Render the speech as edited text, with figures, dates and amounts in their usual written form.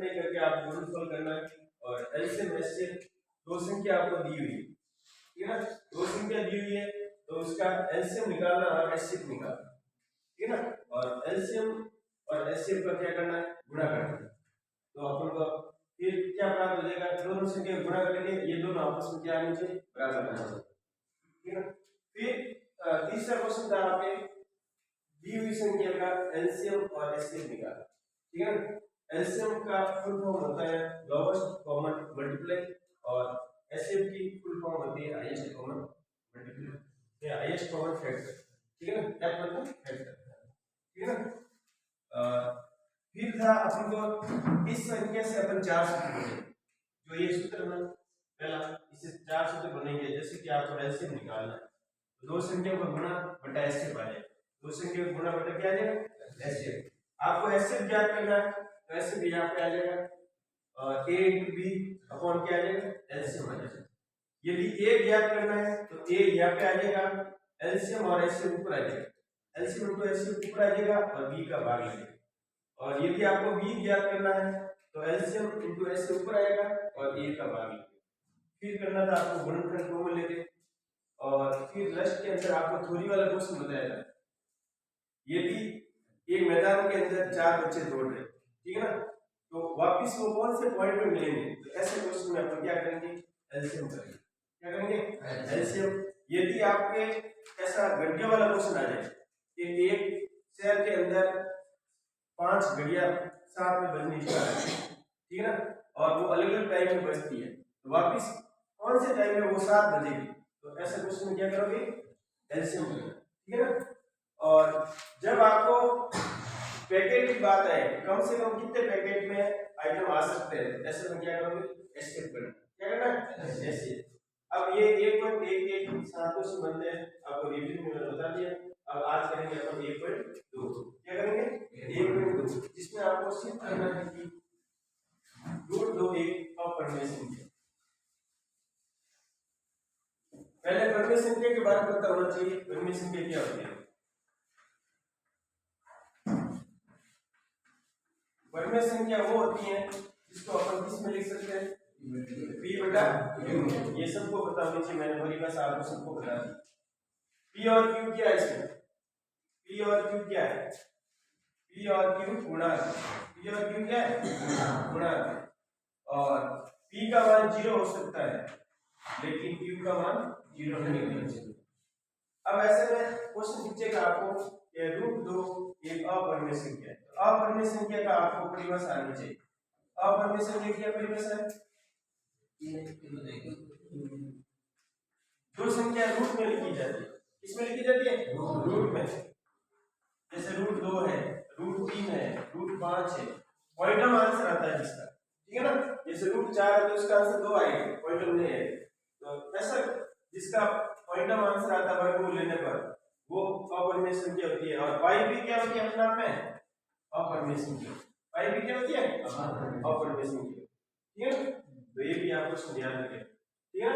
नहीं करके आपको गुणनफल करना है। और एलसीएम एचसीएफ दो संख्या आपको दी हुई है, ठीक है ना, दो संख्या दी हुई है तो उसका एलसीएम निकालना और एचसीएफ निकालना, ठीक है ना। और एलसीएम और एचसीएफ का क्या करना है, गुणा करना है। तो अपन को फिर क्या प्राप्त हो जाएगा, दोनों संख्या गुणा करेंगे, ये दोनों आपस में क्या आने चाहिए, बराबर आना चाहिए, ठीक है ना। फिर तीसरा क्वेश्चन था आपके दी हुई संख्या का एलसीएम और एचसीएफ निकालना, ठीक है ना। एलसीएम का फुल फॉर्म होता है लोवेस्ट कॉमन मल्टीप्लाई और एचसीएफ की फुल फॉर्म होती है हाईएस्ट कॉमन मल्टीप्लाई या हाईएस्ट कॉमन फैक्टर, ठीक है ना, क्या मतलब फैक्टर, ठीक है ना। फिर था अपन को इस संख्या से अपन चार सूत्र बनेंगे, जो ये सूत्र में पहला इससे चार सूत्र बनेंगे। जैसे कि आपको एलसीएम निकालना है तो दो संख्या का गुणा बटा एचसीएफ आ जाएगा, दो संख्या का गुणा बटा क्या आ जाएगा, एचसीएफ। आपको एचसीएफ ज्ञात करना है तो एचसीएफ यहाँ पे आ जाएगा और a into b अपॉन क्या आ जाएगा, एलसीएम आ जाएगा। यदि a ज्ञात करना है तो a यहाँ पे आ जाएगा, एलसीएम और एचसीएफ ऊपर आ जाएगा, एलसीएम into एचसीएफ ऊपर आ जाएगा और b का भाग लगेगा। और यदि आपको b ज्ञात करना है तो एलसीएम into एचसीएफ ऊपर आएगा और a का भाग लगेगा। फिर करना था आपको गुणनखंड कॉमन लेके और फिर लास्ट के अंदर आपको थ्योरी वाला क्वेश्चन बताया था। यदि एक मैदान के अंदर चार बच्चे दौड़ रहे, ठीक है ना, तो वापिस वो कौन से पॉइंट पे मिलेंगे, तो ऐसे क्वेश्चन में अपन क्या करेंगे, एलसीएम करेंगे, क्या करेंगे, एलसीएम। यदि आपके ऐसा घंटे वाला क्वेश्चन आ जाए कि एक शहर के अंदर 5 घड़ियां साथ में बजनी स्टार्ट है, ठीक है ना, और वो अलग अलग टाइम में बजती है, तो वापिस कौन से टाइम में वो 7 बजेगी, तो ऐसे क्वेश्चन में क्या करोगे, एलसीएम करोगे, ठीक है ना। और जब आपको पैकेट की बात है, कम से कम कितने पैकेट में आइटम आ सकते हैं, ऐसे में क्या करोगे, एस्केप करना, क्या करना है, एस्केप। अब ये 1.11 सातों से बनते हैं, आपको रिवीजन में मैंने बता दिया। अब आज करेंगे अपन 1.2, क्या करेंगे 1.2, जिसमें आपको सिर्फ करना है कि रूट 2 एक अपरिमेय संख्या। पहले परिमेय संख्या के बारे में पता होना चाहिए, परिमेय संख्या क्या होती है। परिमेय संख्या वो होती है जिसको अपन किस में लिख सकते हैं, p बटा q। ये सबको पता होना चाहिए, मैंने बड़ी बात आपको सबको बता दी। p और q क्या है इसमें, p और q क्या है, p और q गुणा, p और q क्या है, गुणा। और p का मान 0 हो सकता है लेकिन q का मान 0 नहीं होना चाहिए। अब ऐसे में क्वेश्चन पूछेगा आपको कि रूट 2 एक अपरिमेय संख्या है, तो अपरिमेय संख्या का आपको परिभाषा आनी चाहिए। अपरिमेय संख्या क्या परिभाषा है, जो संख्या रूट में लिखी जाती है, किसमें लिखी जाती है, रूट में। जैसे रूट 2 है, रूट 3 है, रूट 5 है, क्वांटम आंसर आता है जिसका, ठीक है ना। जैसे रूट 4 है तो उसका आंसर 2 आएगा, क्वांटम नहीं है। तो ऐसा जिसका क्वांटम आंसर आता है वर्गमूल लेने पर वो अपरिमेय संख्या होती है। और पाई भी क्या होती है अपने आप में, अपरिमेय संख्या। पाई भी क्या होती है, अपरिमेय संख्या, ठीक है। तो ये भी आपको ध्यान रखें, ठीक है।